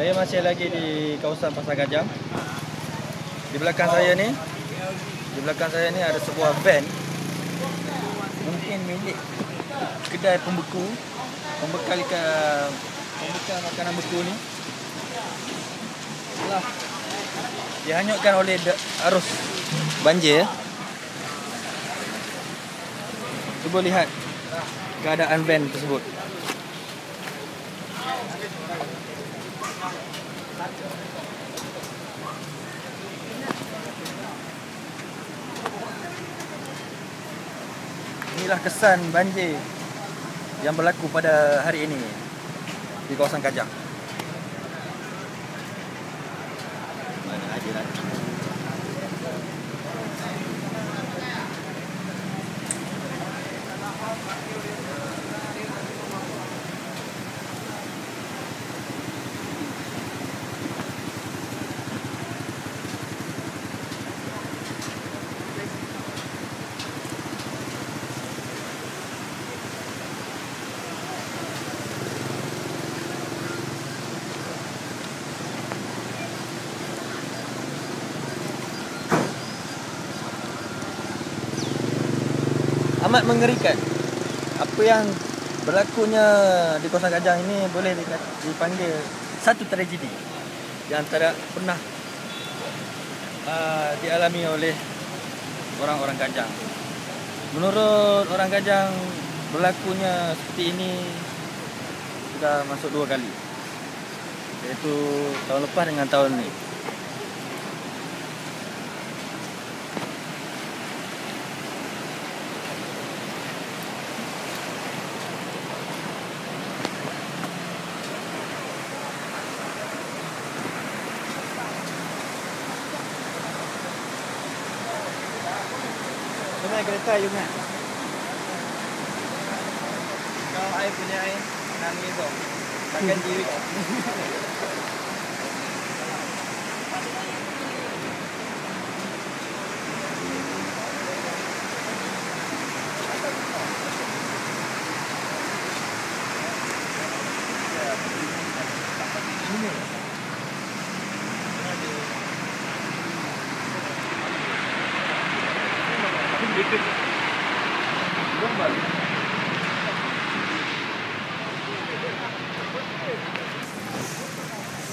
Saya masih lagi di kawasan Pasar Gajang. Di belakang saya ni, ada sebuah van. Mungkin milik kedai pembeku, pembekal makanan beku ni. Telah dihanyutkan oleh arus banjir. Cuba lihat keadaan van tersebut. Inilah kesan banjir yang berlaku pada hari ini di kawasan Kajang. Mana aja lah. Amat mengerikan. Apa yang berlakunya di kawasan Kajang ini boleh dipanggil satu tragedi yang tidak pernah dialami oleh orang-orang Kajang. Menurut orang Kajang, berlakunya seperti ini sudah masuk 2 kali, iaitu tahun lepas dengan tahun ini. Naik kereta you nak? Kalau saya punya nangis dong, takkan diri. Ini.